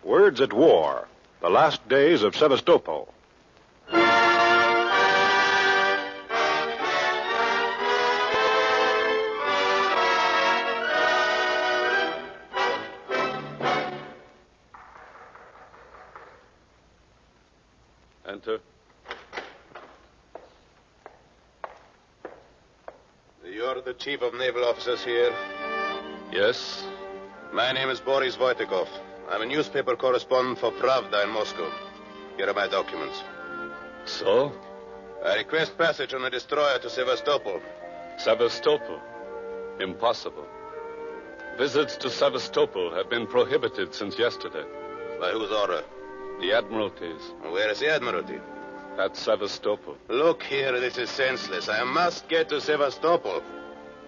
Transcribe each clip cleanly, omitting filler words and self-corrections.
Words at War, The Last Days of Sevastopol. Enter. You're the chief of naval officers here? Yes? My name is Boris Voitikov. I'm a newspaper correspondent for Pravda in Moscow. Here are my documents. So? I request passage on a destroyer to Sevastopol. Sevastopol? Impossible. Visits to Sevastopol have been prohibited since yesterday. By whose order? The Admiralty's. Where is the Admiralty? At Sevastopol. Look here, this is senseless. I must get to Sevastopol.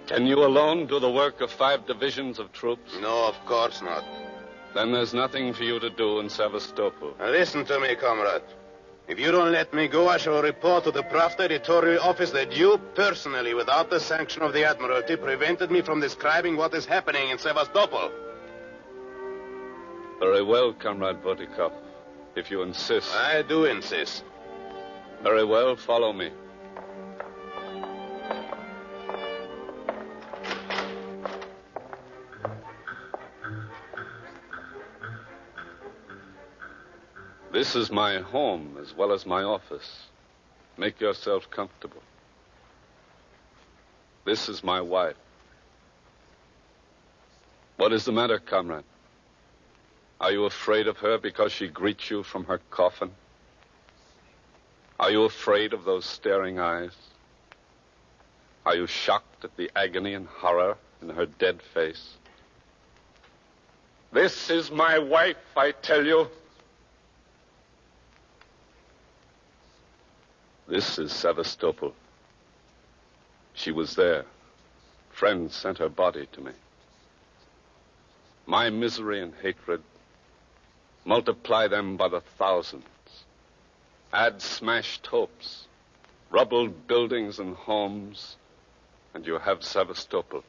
Can you alone do the work of 5 divisions of troops? No, of course not. Then there's nothing for you to do in Sevastopol. Now listen to me, comrade. If you don't let me go, I shall report to the Pravda editorial office that you personally, without the sanction of the Admiralty, prevented me from describing what is happening in Sevastopol. Very well, Comrade Voitikov, if you insist. I do insist. Very well, follow me. This is my home as well as my office. Make yourself comfortable. This is my wife. What is the matter, comrade? Are you afraid of her because she greets you from her coffin? Are you afraid of those staring eyes? Are you shocked at the agony and horror in her dead face? This is my wife, I tell you. This is Sevastopol. She was there. Friends sent her body to me. My misery and hatred, multiply them by the thousands. Add smashed hopes, rubbled buildings and homes, and you have Sevastopol.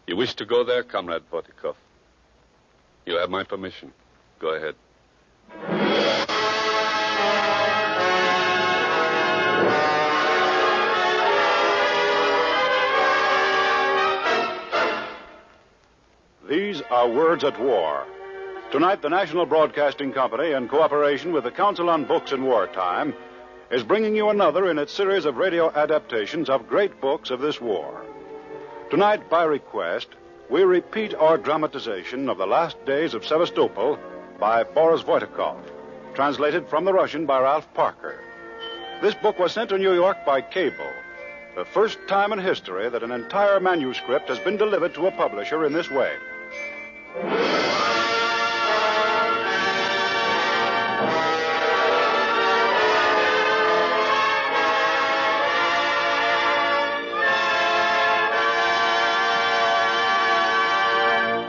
You wish to go there, Comrade Voitikov? You have my permission. Go ahead. These are Words at War. Tonight, the National Broadcasting Company, in cooperation with the Council on Books in Wartime, is bringing you another in its series of radio adaptations of great books of this war. Tonight, by request, we repeat our dramatization of The Last Days of Sevastopol by Boris Voitikov, translated from the Russian by Ralph Parker. This book was sent to New York by cable, the first time in history that an entire manuscript has been delivered to a publisher in this way.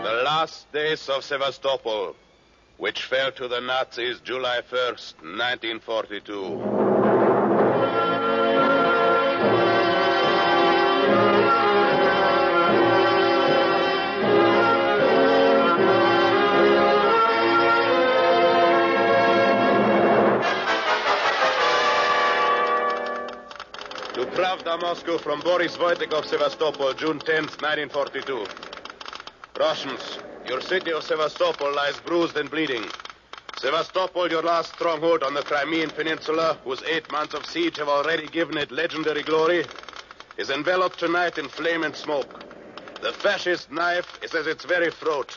The last days of Sevastopol, which fell to the Nazis July 1st, 1942. Pravda, Moscow, from Boris Voitikov, Sevastopol, June 10th, 1942. Russians, your city of Sevastopol lies bruised and bleeding. Sevastopol, your last stronghold on the Crimean Peninsula, whose 8 months of siege have already given it legendary glory, is enveloped tonight in flame and smoke. The fascist knife is at its very throat.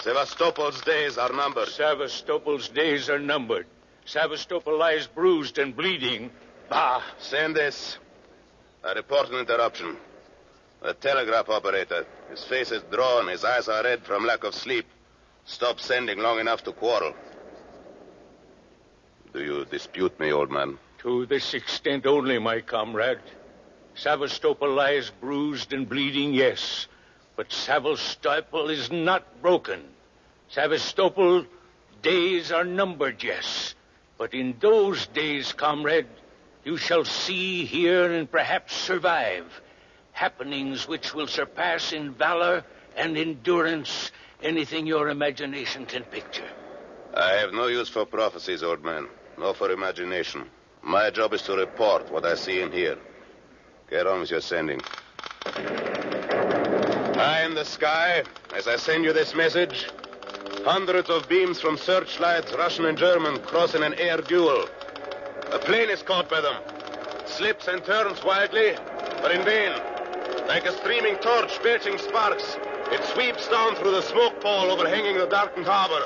Sevastopol's days are numbered. Sevastopol's days are numbered. Sevastopol lies bruised and bleeding. Bah! Send this. I report an interruption. The telegraph operator, his face is drawn, his eyes are red from lack of sleep. Stop sending long enough to quarrel. Do you dispute me, old man? To this extent only, my comrade. Sevastopol lies bruised and bleeding, yes. But Sevastopol is not broken. Sevastopol days are numbered, yes. But in those days, comrade, you shall see, hear, and perhaps survive happenings which will surpass in valor and endurance Anything your imagination can picture. I have no use for prophecies, old man. No for imagination. My job is to report what I see and hear. Get on with your sending. High in the sky, as I send you this message, hundreds of beams from searchlights, Russian and German, cross in an air duel. A plane is caught by them. Slips and turns wildly, but in vain. Like a streaming torch belching sparks, it sweeps down through the smoke pall overhanging the darkened harbor.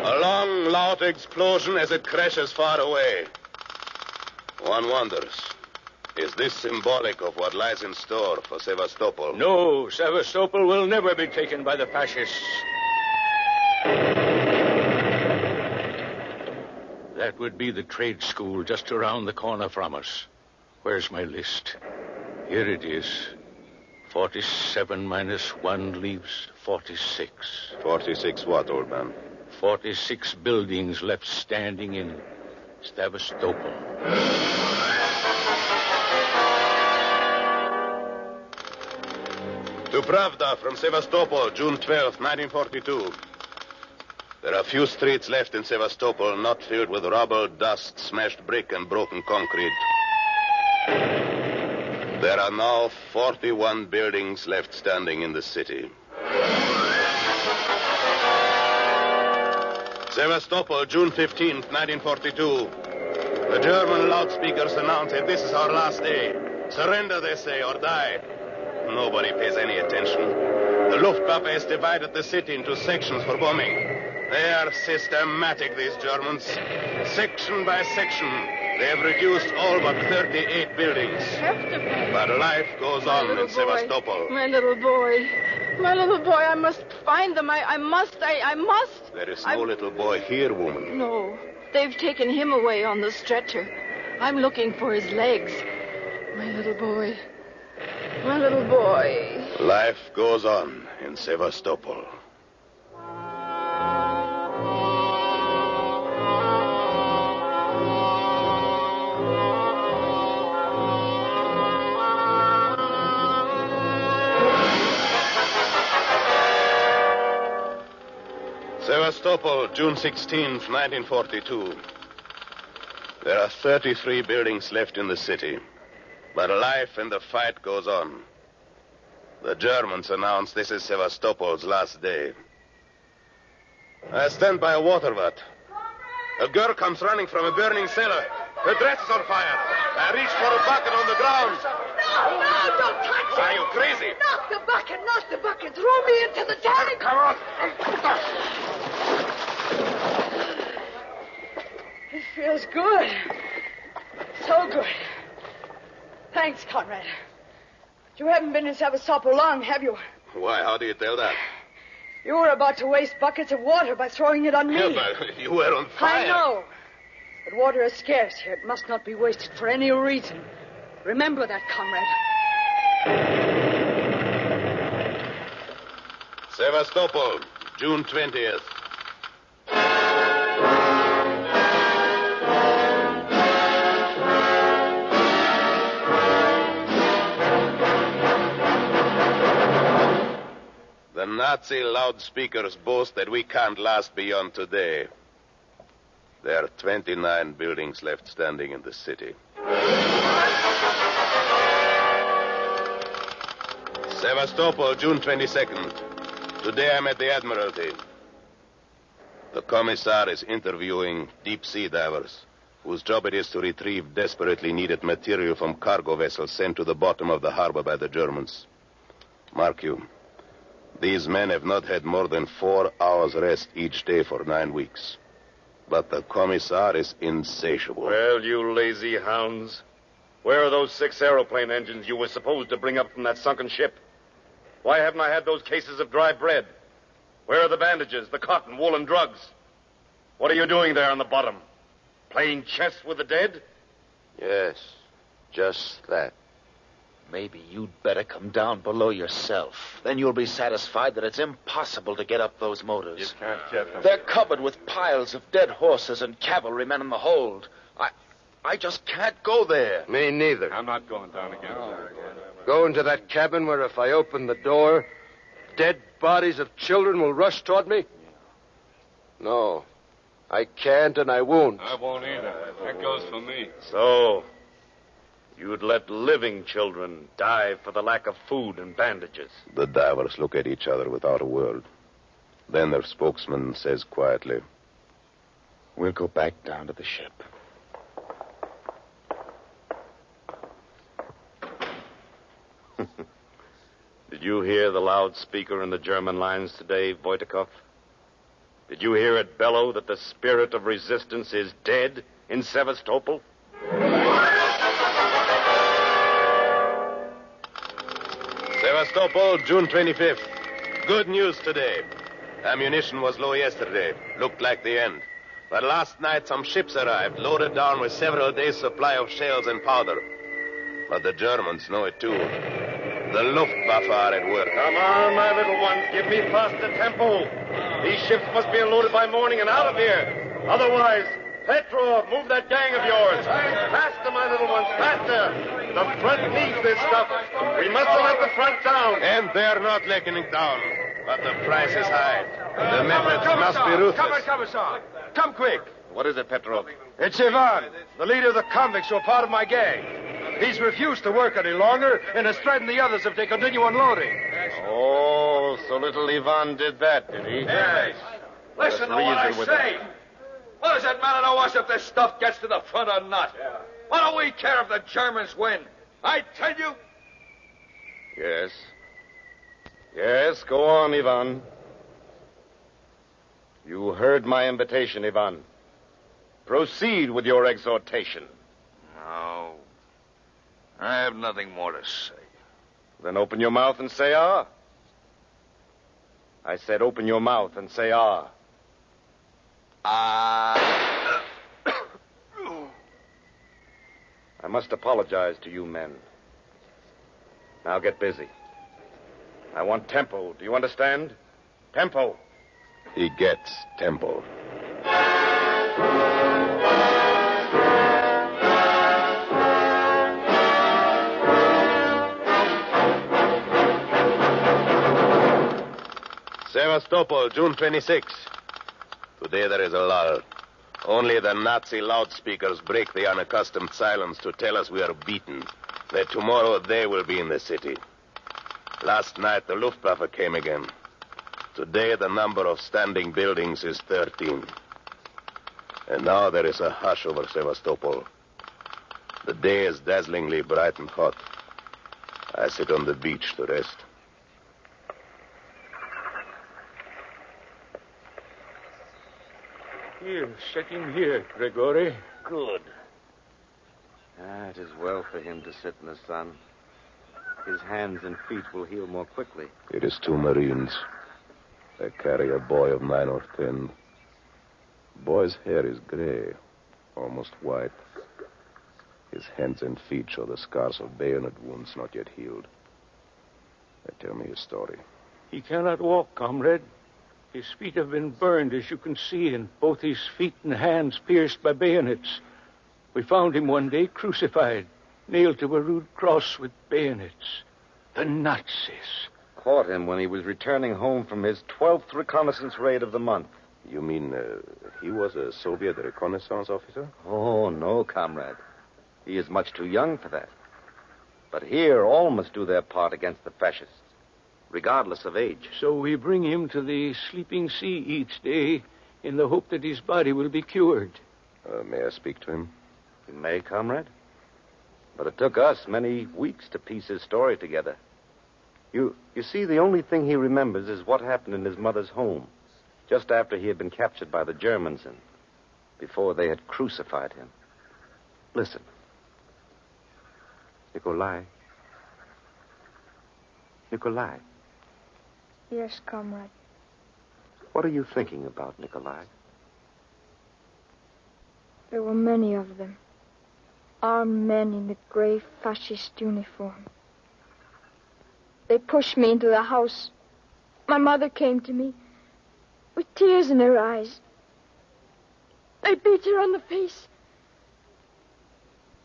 A long, loud explosion as it crashes far away. One wonders, is this symbolic of what lies in store for Sevastopol? No, Sevastopol will never be taken by the fascists. That would be the trade school just around the corner from us. Where's my list? Here it is. 47 minus 1 leaves 46. 46 what, old man? 46 buildings left standing in Sevastopol. To Pravda from Sevastopol, June 12th, 1942. There are few streets left in Sevastopol not filled with rubble, dust, smashed brick, and broken concrete. There are now 41 buildings left standing in the city. Sevastopol, June 15th, 1942. The German loudspeakers announce that this is our last day. Surrender, they say, or die. Nobody pays any attention. The Luftwaffe has divided the city into sections for bombing. They are systematic, these Germans. Section by section, they have reduced all but 38 buildings. But life goes on in Sevastopol. My little boy. My little boy, I must find them. I must. There is no little boy here, woman. No. They've taken him away on the stretcher. I'm looking for his legs. My little boy. My little boy. Life goes on in Sevastopol. Sevastopol, June 16th, 1942. There are 33 buildings left in the city, but life and the fight goes on. The Germans announce this is Sevastopol's last day. I stand by a water vat. A girl comes running from a burning cellar. Her dress is on fire. I reach for a bucket on the ground. No, don't touch it. Are you crazy? Not the bucket. Throw me into the tank. Come on. It feels good. So good. Thanks, Conrad. You haven't been in Sevastopol long, have you? Why, how do you tell that? You were about to waste buckets of water by throwing it on me. Yeah, but you were on fire. I know. But water is scarce here. It must not be wasted for any reason. Remember that, Comrade. Sevastopol, June 20th. The Nazi loudspeakers boast that we can't last beyond today. There are 29 buildings left standing in the city. Sevastopol, June 22nd. Today I'm at the Admiralty. The Commissar is interviewing deep-sea divers, whose job it is to retrieve desperately needed material from cargo vessels sent to the bottom of the harbor by the Germans. Mark you, these men have not had more than 4 hours rest each day for 9 weeks. But the Commissar is insatiable. Well, you lazy hounds. Where are those 6 aeroplane engines you were supposed to bring up from that sunken ship? Why haven't I had those cases of dry bread? Where are the bandages, the cotton, wool, and drugs? What are you doing there on the bottom? Playing chess with the dead? Yes, just that. Maybe you'd better come down below yourself. Then you'll be satisfied that it's impossible to get up those motors. You can't get them. They're covered with piles of dead horses and cavalrymen in the hold. I just can't go there. Me neither. I'm not going down again. Go into that cabin where if I open the door, dead bodies of children will rush toward me? No. I can't and I won't. I won't either. That goes for me. So, you'd let living children die for the lack of food and bandages. The divers look at each other without a word. Then their spokesman says quietly, We'll go back down to the ship. Did you hear the loudspeaker in the German lines today, Wojtikow? Did you hear it bellow that the spirit of resistance is dead in Sevastopol? Sevastopol, June 25th. Good news today. Ammunition was low yesterday. Looked like the end. But last night some ships arrived, loaded down with several days' supply of shells and powder. But the Germans know it too. The Luftwaffe are at work. Come on, my little one. Give me faster tempo. These ships must be unloaded by morning and out of here. Otherwise, Petrov, move that gang of yours. Faster, my little ones, faster. The front needs this stuff. We mustn't let the front down. And they're not letting it down. But the price is high. The methods must be ruthless. Commissar. Come quick. What is it, Petrov? It's Ivan, the leader of the convicts who are part of my gang. He's refused to work any longer and has threatened the others if they continue unloading. Oh, so little Ivan did that, did he? Yes. Listen to what I say. What does it matter to us if this stuff gets to the front or not? What do we care if the Germans win? I tell you. Yes. Yes, go on, Ivan. You heard my invitation, Ivan. Proceed with your exhortation. No. I have nothing more to say. Then open your mouth and say ah. I said open your mouth and say ah. Ah. I must apologize to you men. Now get busy. I want tempo. Do you understand? Tempo. He gets tempo. Sevastopol, June 26. Today there is a lull. Only the Nazi loudspeakers break the unaccustomed silence to tell us we are beaten. That tomorrow they will be in the city. Last night the Luftwaffe came again. Today the number of standing buildings is 13. And now there is a hush over Sevastopol. The day is dazzlingly bright and hot. I sit on the beach to rest. Here, set him here, Grigori. Good. It is well for him to sit in the sun. His hands and feet will heal more quickly. It is 2 Marines. They carry a boy of 9 or 10. The boy's hair is gray, almost white. His hands and feet show the scars of bayonet wounds not yet healed. They tell me his story. He cannot walk, comrade. His feet have been burned, as you can see, and both his feet and hands pierced by bayonets. We found him one day crucified, nailed to a rude cross with bayonets. The Nazis. Caught him when he was returning home from his 12th reconnaissance raid of the month. You mean he was a Soviet reconnaissance officer? Oh, no, comrade. He is much too young for that. But here, all must do their part against the fascists, regardless of age. So we bring him to the sleeping sea each day in the hope that his body will be cured. May I speak to him? You may, comrade. But it took us many weeks to piece his story together. You see, the only thing he remembers is what happened in his mother's home, just after he had been captured by the Germans and before they had crucified him. Listen. Nikolai. Nikolai. Yes, comrade. What are you thinking about, Nikolai? There were many of them. Armed men in the gray fascist uniform. They pushed me into the house. My mother came to me with tears in her eyes. They beat her on the face.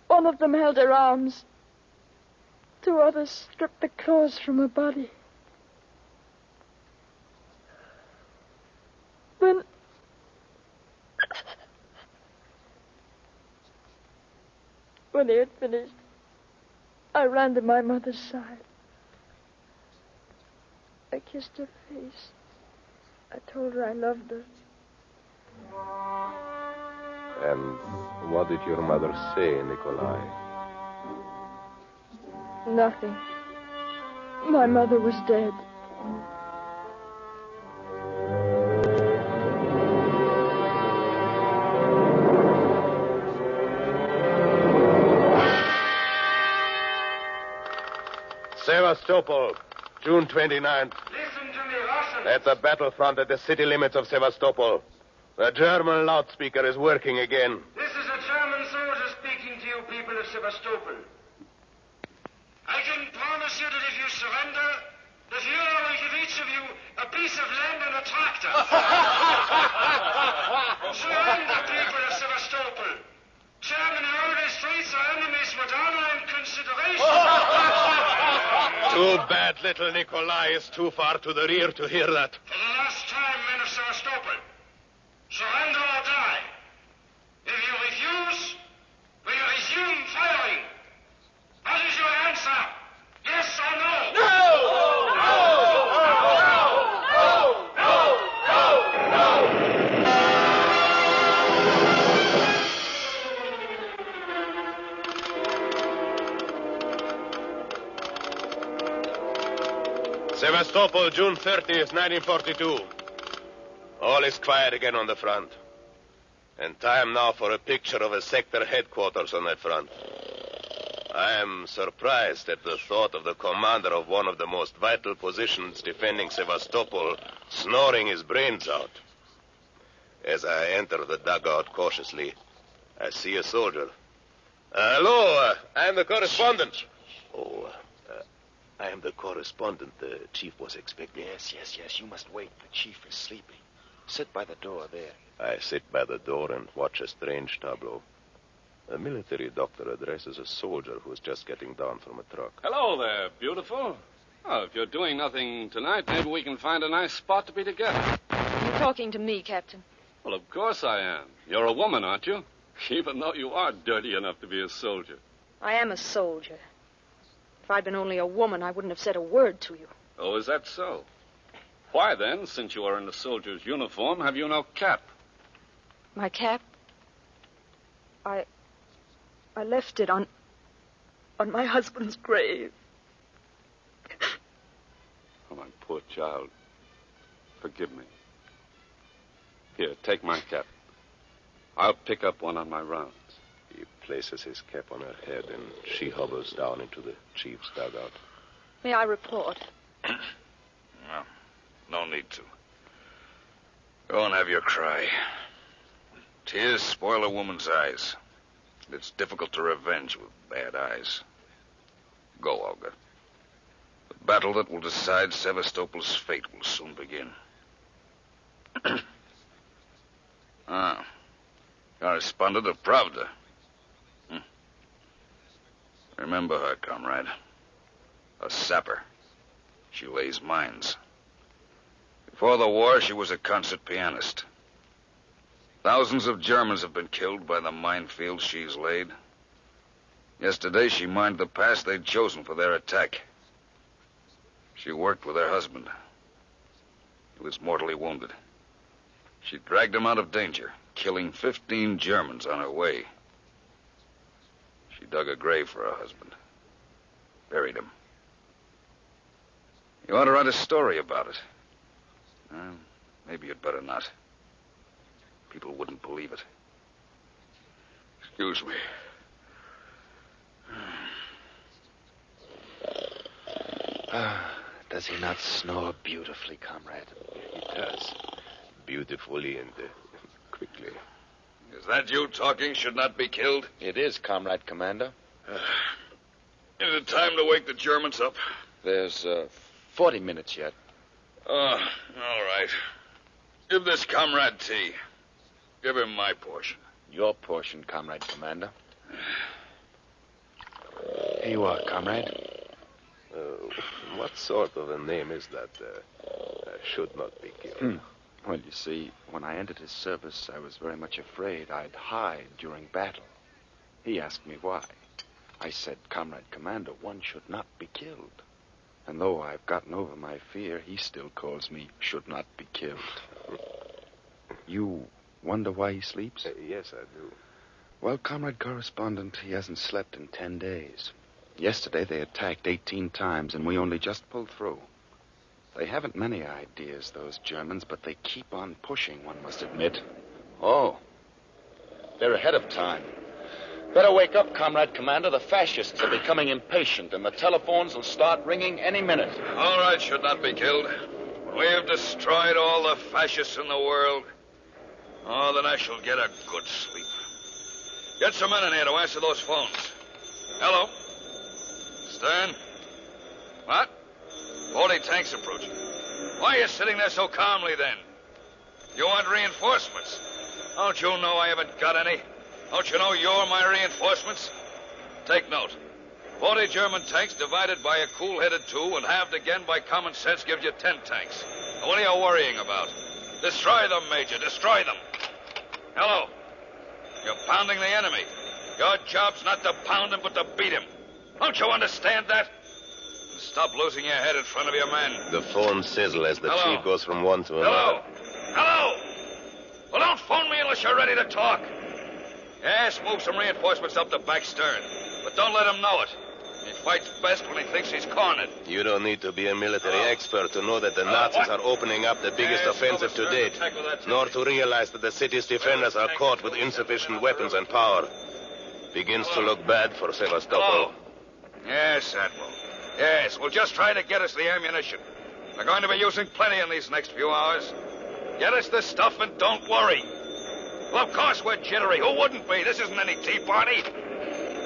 One of them held her arms. 2 others stripped the clothes from her body. When they had finished, I ran to my mother's side. I kissed her face. I told her I loved her. And what did your mother say, Nikolai? Nothing. My mother was dead. Sevastopol, June 29th. Listen to me, Russians. At the battlefront at the city limits of Sevastopol. The German loudspeaker is working again. This is a German soldier speaking to you people of Sevastopol. I can promise you that if you surrender, the Fuhrer will give each of you a piece of land and a tractor. Surrender, people of Sevastopol. German railway streets are enemies with honor and consideration. Too bad little Nikolai is too far to the rear to hear that. For the last time, men of Sevastopol, surrender or die. If you refuse, will you resume firing? What is your answer? Yes or no? No! No! Sevastopol, June 30th, 1942. All is quiet again on the front. And time now for a picture of a sector headquarters on that front. I am surprised at the thought of the commander of one of the most vital positions defending Sevastopol snoring his brains out. As I enter the dugout cautiously, I see a soldier. Hello, I am the correspondent. I am the correspondent the chief was expecting. Yes. You must wait. The chief is sleeping. Sit by the door there. I sit by the door and watch a strange tableau. A military doctor addresses a soldier who is just getting down from a truck. Hello there, beautiful. Oh, if you're doing nothing tonight, maybe we can find a nice spot to be together. You're talking to me, Captain. Well, of course I am. You're a woman, aren't you? Even though you are dirty enough to be a soldier. I am a soldier. If I'd been only a woman, I wouldn't have said a word to you. Oh, is that so? Why, then, since you are in a soldier's uniform, have you no cap? My cap? I left it on my husband's grave. Oh, my poor child. Forgive me. Here, take my cap. I'll pick up one on my rounds. He places his cap on her head, and she hobbles down into the chief's dugout. May I report? No need to. Go and have your cry. Tears spoil a woman's eyes. It's difficult to revenge with bad eyes. Go, Olga. The battle that will decide Sevastopol's fate will soon begin. Correspondent of Pravda. Remember her, comrade. A sapper. She lays mines. Before the war, she was a concert pianist. Thousands of Germans have been killed by the minefields she's laid. Yesterday, she mined the pass they'd chosen for their attack. She worked with her husband. He was mortally wounded. She dragged him out of danger, killing 15 Germans on her way. She dug a grave for her husband. Buried him. You ought to write a story about it. Maybe you'd better not. People wouldn't believe it. Excuse me. Does he not snore beautifully, comrade? He does. Beautifully and quickly. Is that you talking should not be killed? It is, Comrade Commander. Is it time to wake the Germans up? There's 40 minutes yet. All right. Give this comrade tea. Give him my portion. Your portion, Comrade Commander. Here you are, Comrade. What sort of a name is that? Should not be killed. Well, you see, when I entered his service, I was very much afraid I'd hide during battle. He asked me why. I said, Comrade Commander, one should not be killed. And though I've gotten over my fear, he still calls me should not be killed. You wonder why he sleeps? Yes, I do. Well, Comrade Correspondent, he hasn't slept in 10 days. Yesterday they attacked 18 times, and we only just pulled through. They haven't many ideas, those Germans, but they keep on pushing, one must admit. Oh, they're ahead of time. Better wake up, Comrade Commander. The fascists are becoming impatient, and the telephones will start ringing any minute. All right, should not be killed. We have destroyed all the fascists in the world. Oh, then I shall get a good sleep. Get some men in here to answer those phones. Hello? Stern? What? 40 tanks approaching. Why are you sitting there so calmly, then? You want reinforcements? Don't you know I haven't got any? Don't you know you're my reinforcements? Take note. 40 German tanks divided by a cool-headed 2 and halved again by common sense gives you 10 tanks. Now, what are you worrying about? Destroy them, Major. Destroy them. Hello. You're pounding the enemy. Your job's not to pound him, but to beat him. Don't you understand that? And stop losing your head in front of your men. The phone sizzle as the chief goes from one to another. Hello. Hello. Well, don't phone me unless you're ready to talk. Yes, move some reinforcements up the back stern. But don't let him know it. He fights best when he thinks he's cornered. You don't need to be a military expert to know that the Nazis are opening up the biggest offensive to date, nor to realize that the city's defenders are caught with insufficient weapons and power. Begins to look bad for Sevastopol. Yes, Admiral. Yes, we'll just try to get us the ammunition. We're going to be using plenty in these next few hours. Get us the stuff and don't worry. Well, of course we're jittery. Who wouldn't be? This isn't any tea party.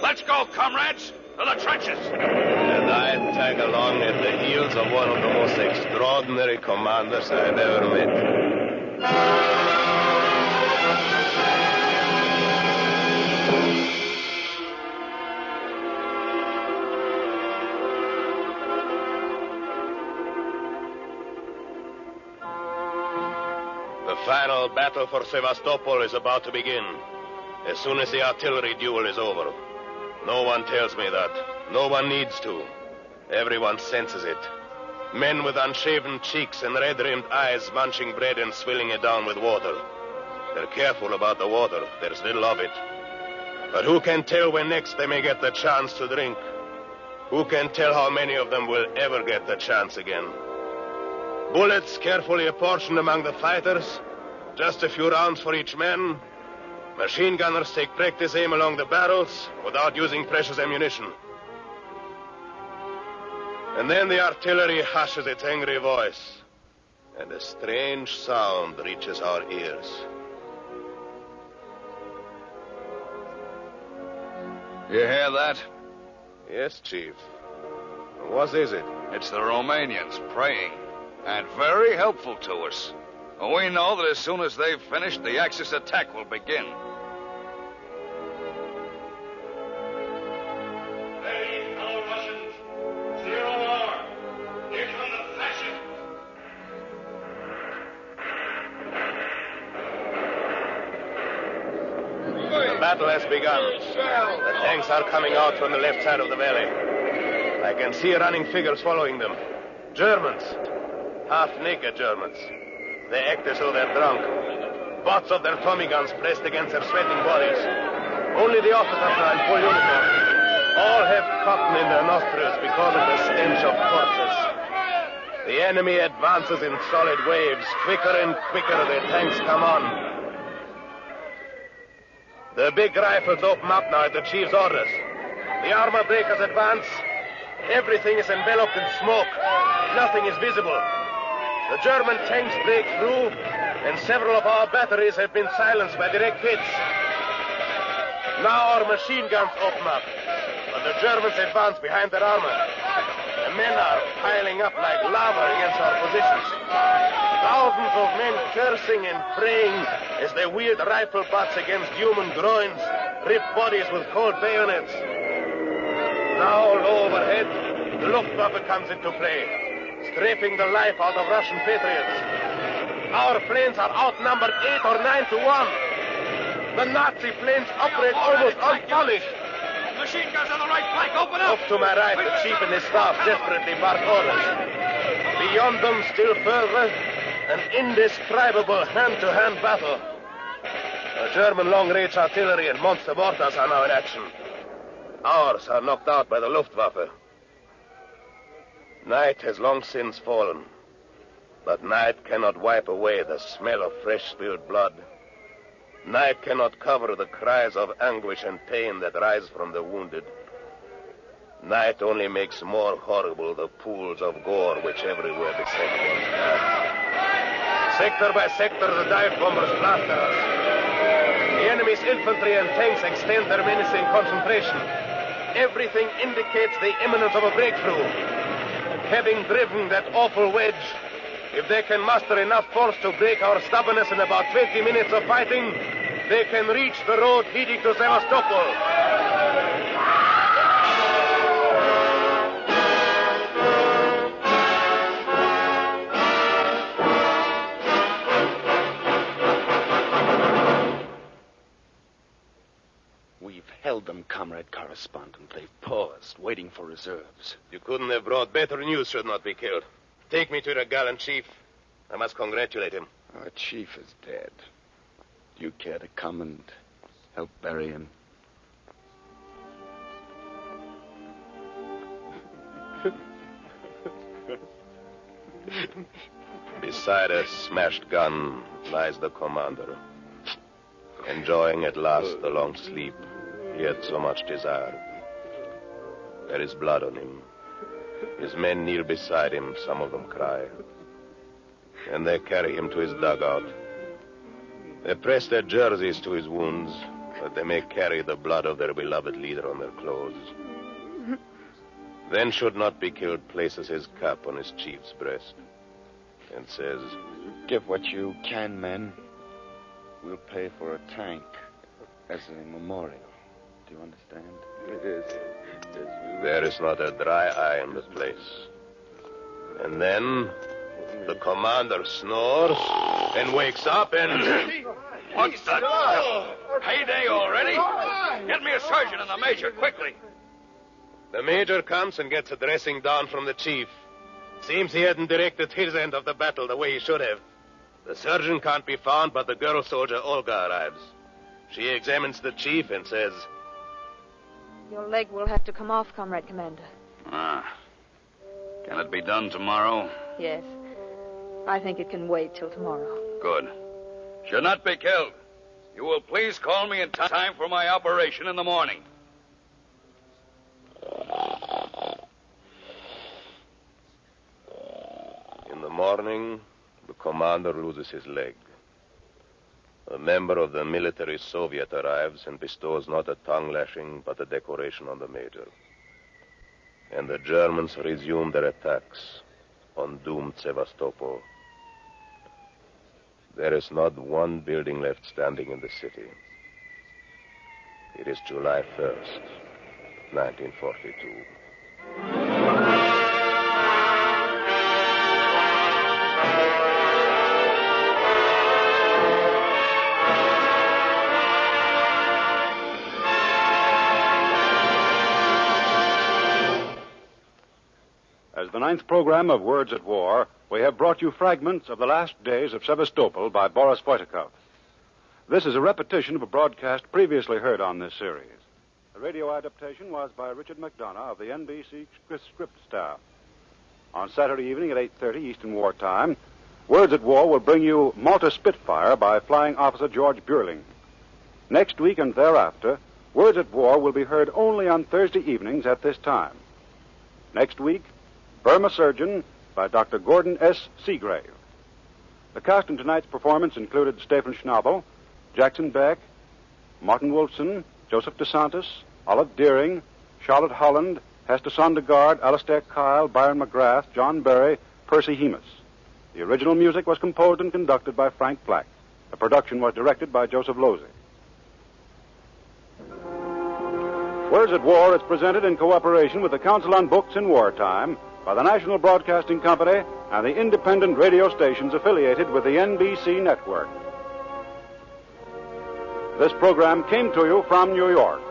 Let's go, comrades, to the trenches. And I tag along at the heels of one of the most extraordinary commanders I've ever met. The final battle for Sevastopol is about to begin. As soon as the artillery duel is over. No one tells me that. No one needs to. Everyone senses it. Men with unshaven cheeks and red-rimmed eyes munching bread and swilling it down with water. They're careful about the water. There's little of it. But who can tell when next they may get the chance to drink? Who can tell how many of them will ever get the chance again? Bullets carefully apportioned among the fighters. Just a few rounds for each man. Machine gunners take practice aim along the barrels without using precious ammunition. And then the artillery hushes its angry voice, and a strange sound reaches our ears. You hear that? Yes, Chief. What is it? It's the Romanians praying, and very helpful to us. We know that as soon as they've finished, the Axis attack will begin. Ready, fellow Russians. 0 more. Here come the fascists. The battle has begun. The tanks are coming out from the left side of the valley. I can see running figures following them. Germans. Half-naked Germans. They act as though they're drunk. Butts of their Tommy guns pressed against their sweating bodies. Only the officers are in full uniform. All have cotton in their nostrils because of the stench of corpses. The enemy advances in solid waves. Quicker and quicker the tanks come on. The big rifles open up now at the chief's orders. The armor breakers advance. Everything is enveloped in smoke. Nothing is visible. The German tanks break through, and several of our batteries have been silenced by direct hits. Now our machine guns open up, but the Germans advance behind their armor. The men are piling up like lava against our positions. Thousands of men cursing and praying as they wield rifle butts against human groins, rip bodies with cold bayonets. Now, low overhead, the Luftwaffe comes into play, scraping the life out of Russian patriots. Our planes are outnumbered 8 or 9 to 1. The Nazi planes operate almost unpolished. Machine guns on the right flank. Open up. Off to my right, the chief and his staff desperately bark orders. Beyond them, still further, an indescribable hand-to-hand battle. The German long-range artillery and monster mortars are now in action. Ours are knocked out by the Luftwaffe. Night has long since fallen, but night cannot wipe away the smell of fresh spilled blood. Night cannot cover the cries of anguish and pain that rise from the wounded. Night only makes more horrible the pools of gore which everywhere beset one's path. Sector by sector, the dive bombers blast at us. The enemy's infantry and tanks extend their menacing concentration. Everything indicates the imminence of a breakthrough. Having driven that awful wedge, if they can muster enough force to break our stubbornness in about 20 minutes of fighting, they can reach the road leading to Sevastopol. We've held them, comrade correspondent. They've paused, waiting for reserves. You couldn't have brought better news should not be killed. Take me to the gallant chief. I must congratulate him. Our chief is dead. Do you care to come and help bury him? Beside a smashed gun lies the commander, enjoying at last the long sleep he had so much desired. There is blood on him. His men kneel beside him, some of them cry. And they carry him to his dugout. They press their jerseys to his wounds, that they may carry the blood of their beloved leader on their clothes. Then should not be killed places his cap on his chief's breast and says, "Give what you can, men. We'll pay for a tank as a memorial. Do you understand?" Yes. There is not a dry eye in the place. And then the commander snores and wakes up and... What's that? Payday already? Get me a sergeant and the major, quickly. The major comes and gets a dressing down from the chief. Seems he hadn't directed his end of the battle the way he should have. The surgeon can't be found, but the girl soldier Olga arrives. She examines the chief and says, "Your leg will have to come off, Comrade Commander." Ah. Can it be done tomorrow? Yes. I think it can wait till tomorrow. Good. Should not be killed. You will please call me in time for my operation in the morning. In the morning, the commander loses his leg. A member of the military Soviet arrives and bestows not a tongue lashing, but a decoration on the major. And the Germans resume their attacks on doomed Sevastopol. There is not one building left standing in the city. It is July 1st, 1942. As the ninth program of Words at War, we have brought you fragments of the last days of Sevastopol by Boris Wojtykow. This is a repetition of a broadcast previously heard on this series. The radio adaptation was by Richard McDonough of the NBC script staff. On Saturday evening at 8:30 Eastern Wartime, Words at War will bring you Malta Spitfire by Flying Officer George Burling. Next week and thereafter, Words at War will be heard only on Thursday evenings at this time. Next week, Burma Surgeon by Dr. Gordon S. Seagrave. The cast in tonight's performance included Stephen Schnabel, Jackson Beck, Martin Wolfson, Joseph DeSantis, Olive Deering, Charlotte Holland, Hester Sondergaard, Alistair Kyle, Byron McGrath, John Berry, Percy Hemus. The original music was composed and conducted by Frank Black. The production was directed by Joseph Losey. Words at War is presented in cooperation with the Council on Books in Wartime by the National Broadcasting Company and the independent radio stations affiliated with the NBC network. This program came to you from New York.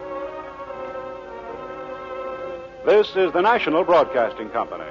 This is the National Broadcasting Company.